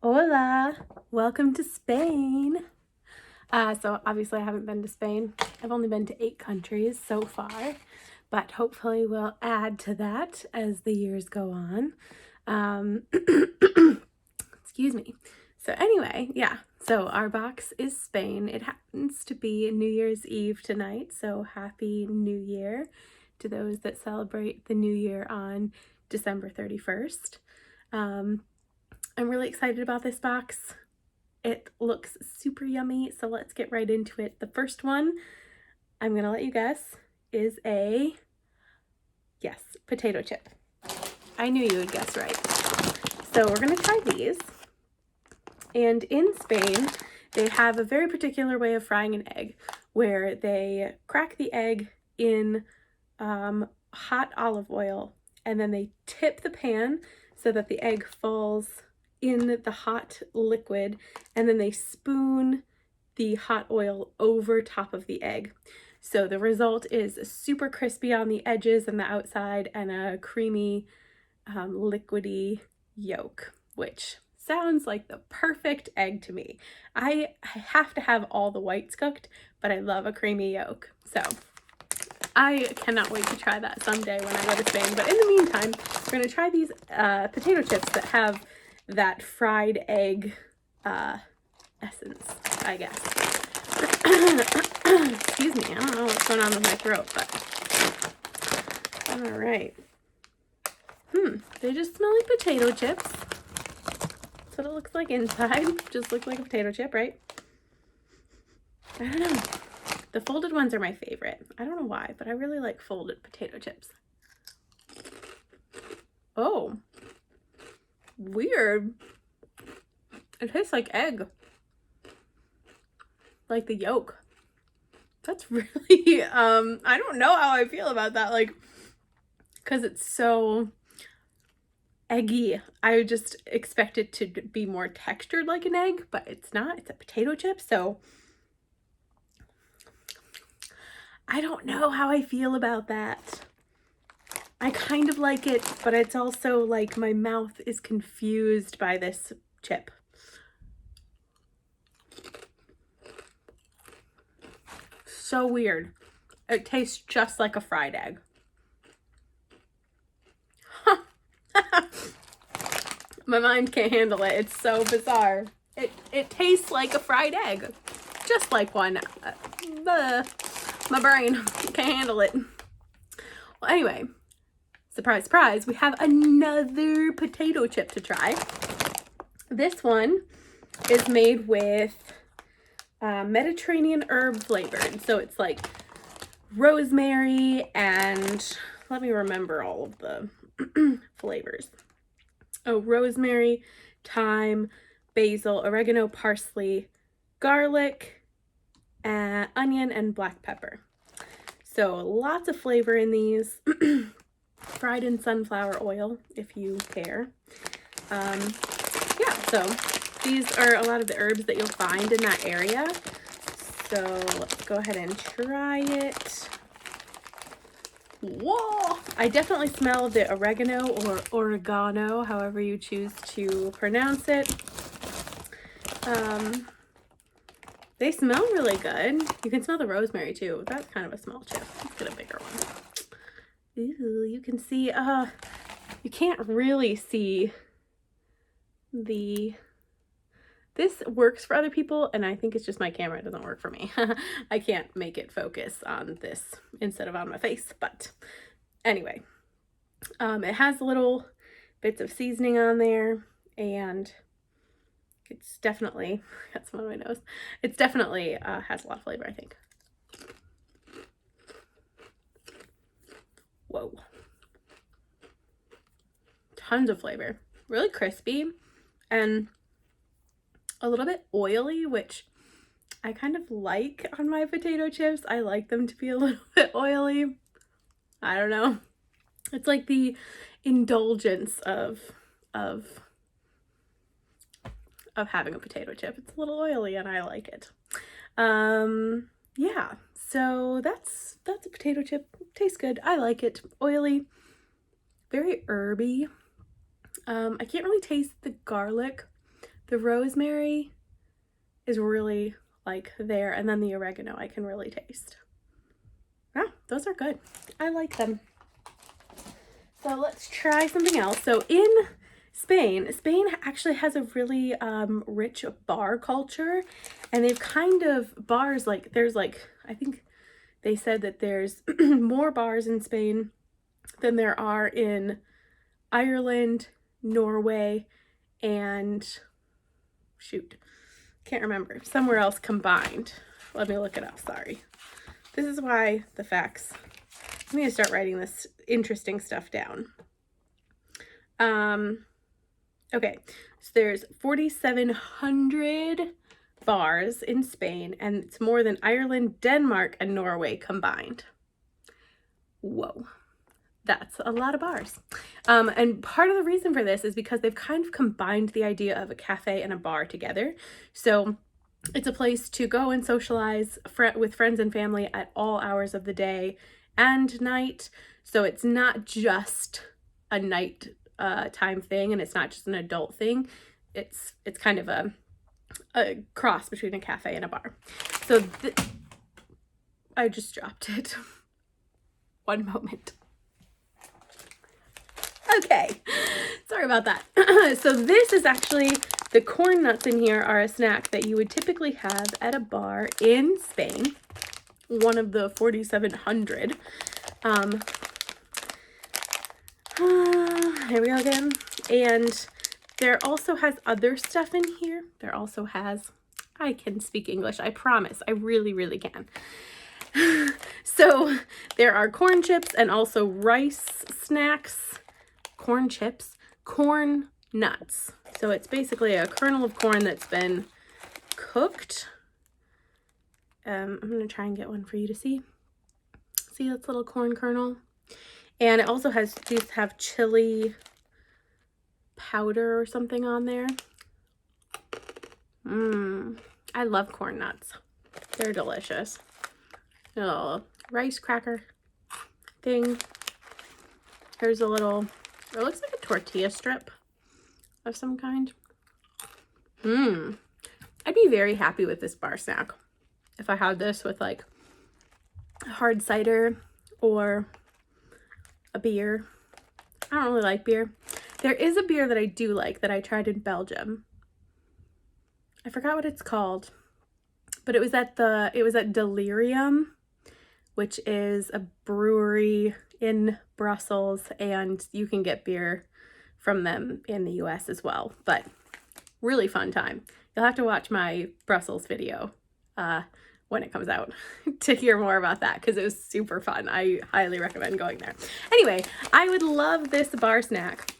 Hola! Welcome to Spain. So obviously I haven't been to Spain. I've only been to 8 countries so far, but hopefully we'll add to that as the years go on. Excuse me. So anyway, yeah. So our box is Spain. It happens to be New Year's Eve tonight, so Happy New Year to those that celebrate the New Year on December 31st. I'm really excited about this box. It looks super yummy, so let's get right into it. The first one, I'm gonna let you guess, is yes, potato chip. I knew you would guess right. So we're gonna try these. And in Spain, they have a very particular way of frying an egg where they crack the egg in hot olive oil and then they tip the pan so that the egg falls in the hot liquid, and then they spoon the hot oil over top of the egg. So the result is super crispy on the edges and the outside and a creamy, liquidy yolk, which sounds like the perfect egg to me. I have to have all the whites cooked, but I love a creamy yolk. So I cannot wait to try that someday when I go to Spain. But in the meantime, we're going to try these potato chips that have that fried egg essence, I guess. Excuse me, I don't know what's going on with my throat, but all right. They just smell like potato chips. That's what it looks like inside. Just looks like a potato chip, right? I don't know. The folded ones are my favorite. I don't know why, but I really like folded potato chips. Oh. Weird. It tastes like egg. Like the yolk. That's really, I don't know how I feel about that. Like, because it's so eggy. I would just expect it to be more textured like an egg, but it's not. It's a potato chip, so I don't know how I feel about that. I kind of like it, but it's also like my mouth is confused by this chip. So weird. It tastes just like a fried egg. My mind can't handle it. It's so bizarre. It tastes like a fried egg. Just like one. My brain can't handle it. Well, anyway, surprise, surprise, we have another potato chip to try. This one is made with Mediterranean herb flavored. So it's like rosemary and let me remember all of the flavors. Oh, rosemary, thyme, basil, oregano, parsley, garlic, onion, and black pepper. So lots of flavor in these. Fried in sunflower oil, if you care. Yeah, so these are a lot of the herbs that you'll find in that area. So let's go ahead and try it. Whoa! I definitely smell the oregano or oregano, however you choose to pronounce it. They smell really good. You can smell the rosemary too. That's kind of a small chip. Let's get a bigger one. Ooh, you can see, you can't really see this works for other people, and I think it's just my camera. It doesn't work for me. I can't make it focus on this instead of on my face, but anyway. It has little bits of seasoning on there, and it's definitely, got some on my nose. It's definitely has a lot of flavor, I think. Whoa. Tons of flavor. Really crispy and a little bit oily, which I kind of like on my potato chips. I like them to be a little bit oily. I don't know. It's like the indulgence of having a potato chip. It's a little oily and I like it. Yeah, so that's a potato chip. Tastes good. I like it. Oily, very herby. I can't really taste the garlic, The rosemary is really like there, and then the oregano I can really taste. Yeah, those are good. I like them. So let's try something else. So in Spain actually has a really rich bar culture, and they've kind of bars, like there's like, I think they said that there's more bars in Spain than there are in Ireland, Norway, and shoot, can't remember, somewhere else combined. Let me look it up, sorry. This is why the facts, I'm going to start writing this interesting stuff down. Okay, so there's 4,700 bars in Spain, and it's more than Ireland, Denmark, and Norway combined. Whoa, that's a lot of bars. And part of the reason for this is because they've kind of combined the idea of a cafe and a bar together. So it's a place to go and socialize with friends and family at all hours of the day and night. So it's not just a night time thing, and it's not just an adult thing. It's kind of a cross between a cafe and a bar. So I just dropped it. One moment. Okay, sorry about that. So this is actually, the corn nuts in here are a snack that you would typically have at a bar in Spain, one of the 4,700. Here we go again. And there also has other stuff in here. There also has, I can speak English, I promise, I really, really can. So there are corn chips and also rice snacks, corn chips, corn nuts. So it's basically a kernel of corn that's been cooked. I'm going to try and get one for you to see. See this little corn kernel? And it also has, these have chili powder or something on there. I love corn nuts. They're delicious. A little rice cracker thing. Here's a little, it looks like a tortilla strip of some kind. I'd be very happy with this bar snack if I had this with like hard cider or a beer. I don't really like beer. There is a beer that I do like that I tried in Belgium. I forgot what it's called, but it was at Delirium, which is a brewery in Brussels, and you can get beer from them in the US as well. But really fun time. You'll have to watch my Brussels video when it comes out to hear more about that, because it was super fun. I highly recommend going there. Anyway, I would love this bar snack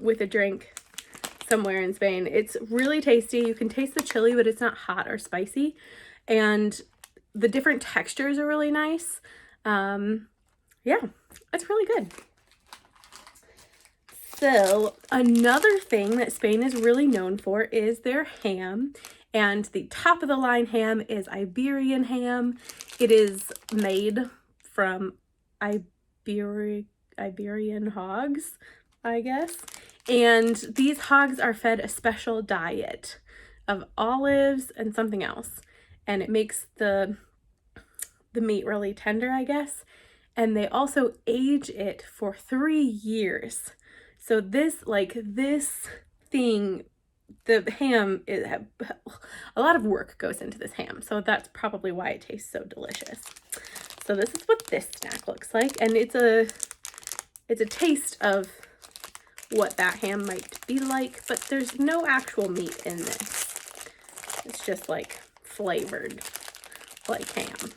with a drink somewhere in Spain. It's really tasty. You can taste the chili, but it's not hot or spicy. And the different textures are really nice. Yeah, it's really good. So another thing that Spain is really known for is their ham. And the top of the line ham is Iberian ham. It is made from Iberian hogs, I guess. And these hogs are fed a special diet of olives and something else. And it makes the meat really tender, I guess. And they also age it for 3 years. So this thing, the ham, a lot of work goes into this ham. So that's probably why it tastes so delicious. So this is what this snack looks like. And it's a taste of what that ham might be like, but there's no actual meat in this. It's just like flavored like ham.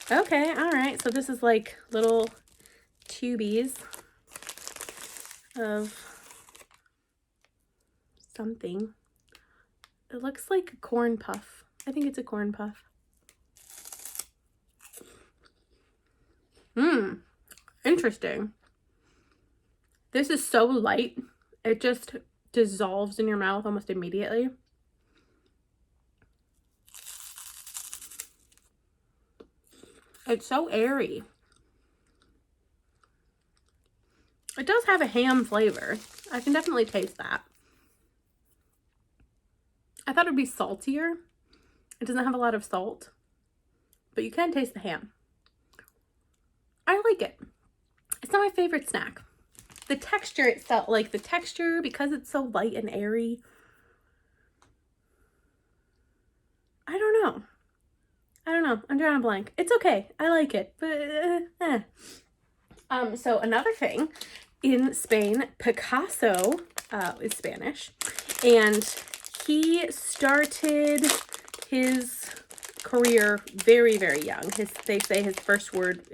Okay, all right. So this is like little tubies of something. It looks like a corn puff. I think it's a corn puff. Interesting. This is so light. It just dissolves in your mouth almost immediately. It's so airy. It does have a ham flavor. I can definitely taste that. I thought it would be saltier. It doesn't have a lot of salt, but you can taste the ham. I like it. It's not my favorite snack. The texture itself, like the texture, because it's so light and airy, I don't know. I'm drawing a blank. It's okay. I like it, but so another thing, in Spain, Picasso is Spanish, and he started his career very, very young. They say his first word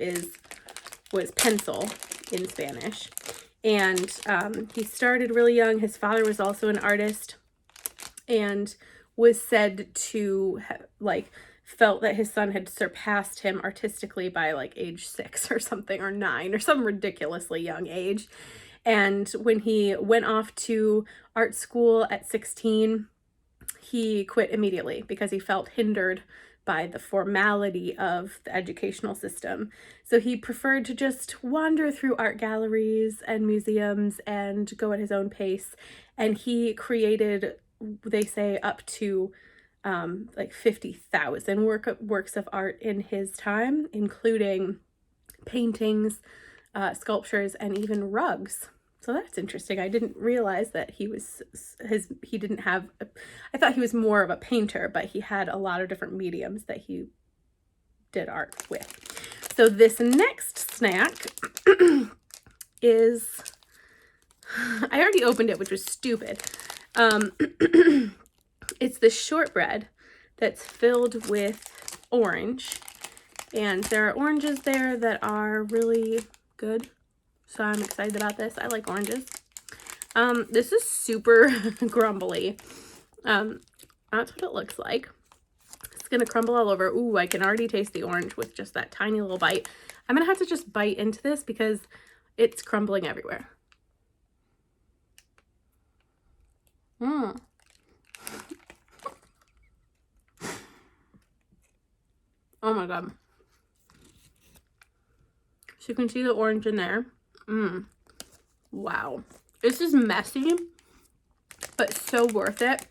was pencil in Spanish, and he started really young. His father was also an artist, and was said to felt that his son had surpassed him artistically by like age 6 or something, or 9, or some ridiculously young age. And when he went off to art school at 16, he quit immediately because he felt hindered by the formality of the educational system. So he preferred to just wander through art galleries and museums and go at his own pace. And he created, they say, up to like 50,000 works of art in his time, including paintings, sculptures, and even rugs. So that's interesting. I didn't realize that he didn't have, I thought he was more of a painter, but he had a lot of different mediums that he did art with. So this next snack is, I already opened it, which was stupid. It's the shortbread that's filled with orange, and there are oranges there that are really good, so I'm excited about this. I like oranges. This is super crumbly. That's what it looks like. It's gonna crumble all over. Ooh, I can already taste the orange with just that tiny little bite. I'm gonna have to just bite into this because it's crumbling everywhere. Oh my god. So you can see the orange in there. Wow. This is messy, but so worth it.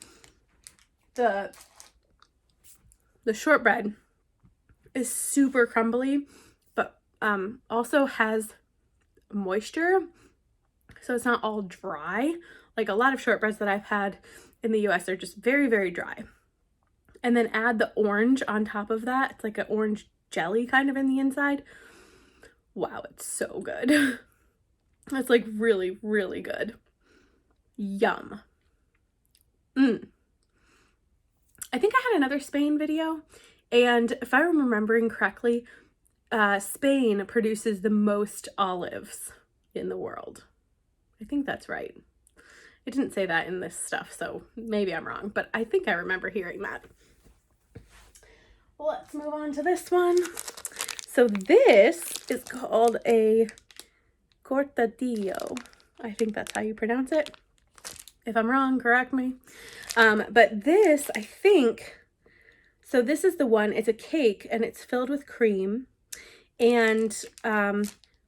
The shortbread is super crumbly, but also has moisture, so it's not all dry. Like a lot of shortbreads that I've had in the US are just very, very dry. And then add the orange on top of that. It's like an orange jelly kind of in the inside. Wow, it's so good. It's like really, really good. Yum. I think I had another Spain video, and if I'm remembering correctly, Spain produces the most olives in the world. I think that's right. It didn't say that in this stuff, so maybe I'm wrong, but I think I remember hearing that. Let's move on to this one. So this is called a cortadito. I think that's how you pronounce it. If I'm wrong, correct me. But this, I think, so this is the one, it's a cake and it's filled with cream, and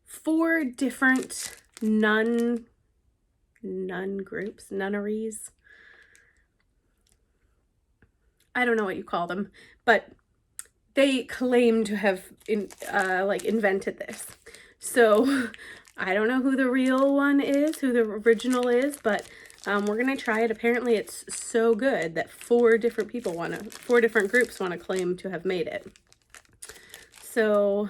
4 different nun groups, nunneries. I don't know what you call them, but they claim to have invented this. So I don't know who the real one is, who the original is, but we're gonna try it. Apparently it's so good that 4 different groups want to claim to have made it. So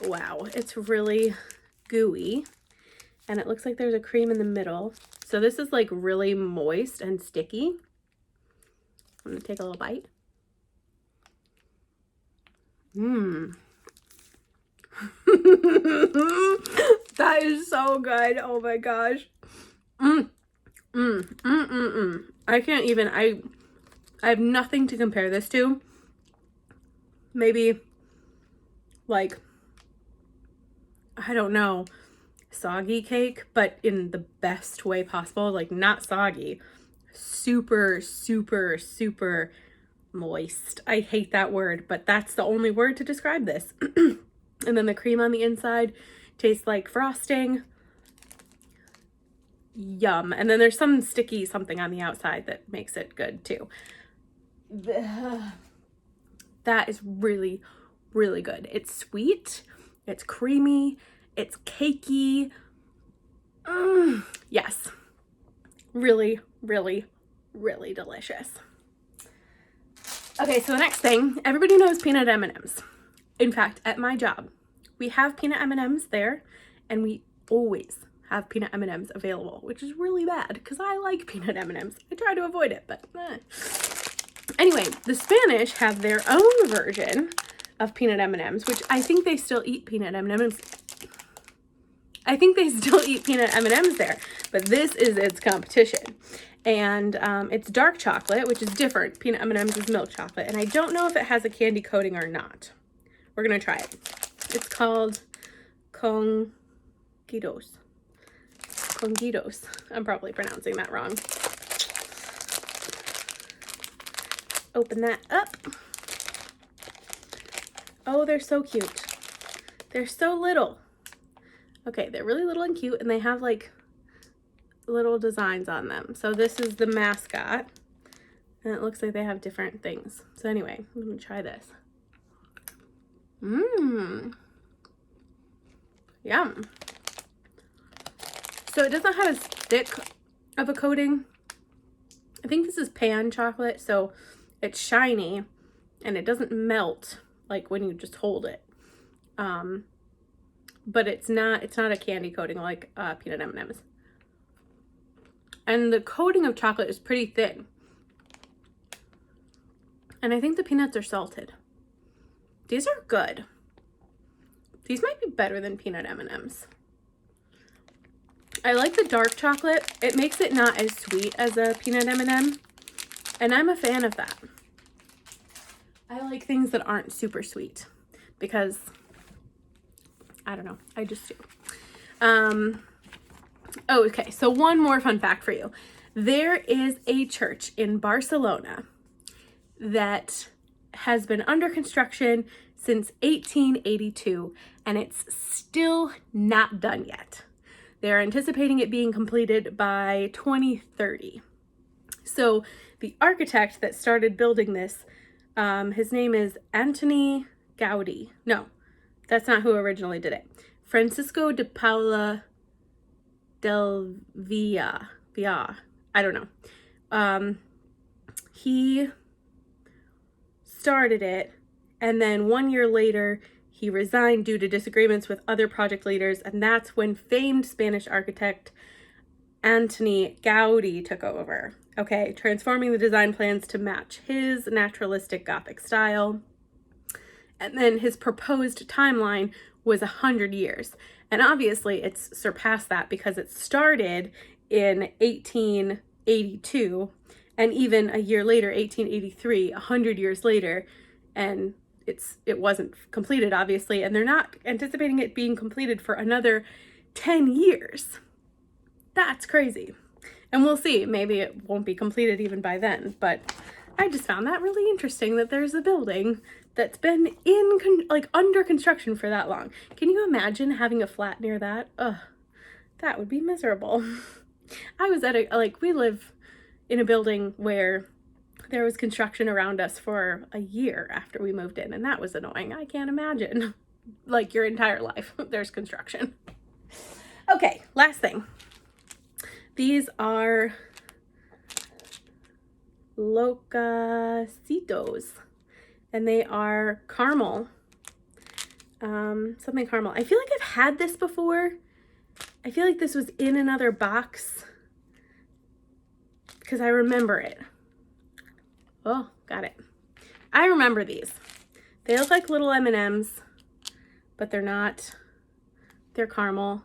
wow, it's really gooey, and it looks like there's a cream in the middle. So this is like really moist and sticky. I'm gonna take a little bite. That is so good. Oh my gosh. I can't even, I have nothing to compare this to. Maybe like, I don't know, soggy cake, but in the best way possible. Like not soggy, super, super, super moist. I hate that word, but that's the only word to describe this. And then the cream on the inside tastes like frosting. yum. And then there's some sticky something on the outside that makes it good too. That is really, really good. It's sweet, it's creamy, it's cakey. Yes, really, really, really delicious. Okay, so the next thing, everybody knows peanut M&Ms. In fact, at my job, we have peanut M&Ms there, and we always have peanut M&Ms available, which is really bad because I like peanut M&Ms. I try to avoid it, but Anyway, the Spanish have their own version of peanut M&Ms, which I think they still eat peanut M&Ms. I think they still eat peanut M&Ms there, but this is its competition. And it's dark chocolate, which is different. Peanut M&Ms is milk chocolate, and I don't know if it has a candy coating or not. We're gonna try it. It's called Conguitos. Conguitos. I'm probably pronouncing that wrong. Open that up. Oh, they're so cute. They're so little. Okay, they're really little and cute, and they have like little designs on them. So this is the mascot, and it looks like they have different things. So anyway, let me try this. Yum. So it doesn't have as thick of a coating. I think this is pan chocolate, so it's shiny and it doesn't melt like when you just hold it. But it's not a candy coating like peanut M&Ms. And the coating of chocolate is pretty thin. And I think the peanuts are salted. These are good. These might be better than peanut M&Ms. I like the dark chocolate. It makes it not as sweet as a peanut M&M. And I'm a fan of that. I like things that aren't super sweet because, I don't know, I just do. Oh, okay, so one more fun fact for you. There is a church in Barcelona that has been under construction since 1882, and it's still not done yet. They're anticipating it being completed by 2030. So the architect that started building this, his name is Antoni Gaudi. No, that's not who originally did it. Francisco de Paula del Villa. I don't know. He started it, and then 1 year later, he resigned due to disagreements with other project leaders, and that's when famed Spanish architect Antoni Gaudi took over. Okay, transforming the design plans to match his naturalistic Gothic style. And then his proposed timeline was 100 years. And obviously it's surpassed that because it started in 1882, and even a year later, 1883, 100 years later, and it wasn't completed, obviously, and they're not anticipating it being completed for another 10 years. That's crazy. And we'll see, maybe it won't be completed even by then, but I just found that really interesting that there's a building that's been under construction for that long. Can you imagine having a flat near that? Ugh, that would be miserable. I was at we live in a building where there was construction around us for a year after we moved in, and that was annoying. I can't imagine, like, your entire life there's construction. Okay, last thing. These are locasitos, and they are caramel, something caramel. I feel like I've had this before. I feel like this was in another box because I remember it. Oh, got it. I remember these. They look like little M&Ms, but they're not. They're caramel.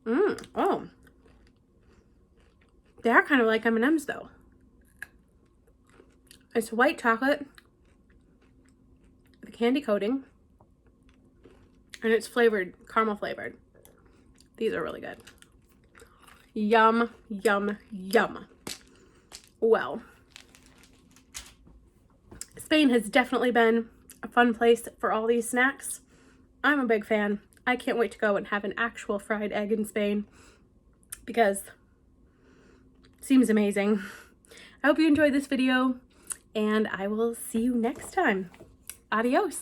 Oh. They are kind of like M&Ms though. It's white chocolate, the candy coating, and it's flavored, caramel flavored. These are really good. Yum, yum, yum. Well, Spain has definitely been a fun place for all these snacks. I'm a big fan. I can't wait to go and have an actual fried egg in Spain. because it seems amazing. I hope you enjoyed this video, and I will see you next time. Adios.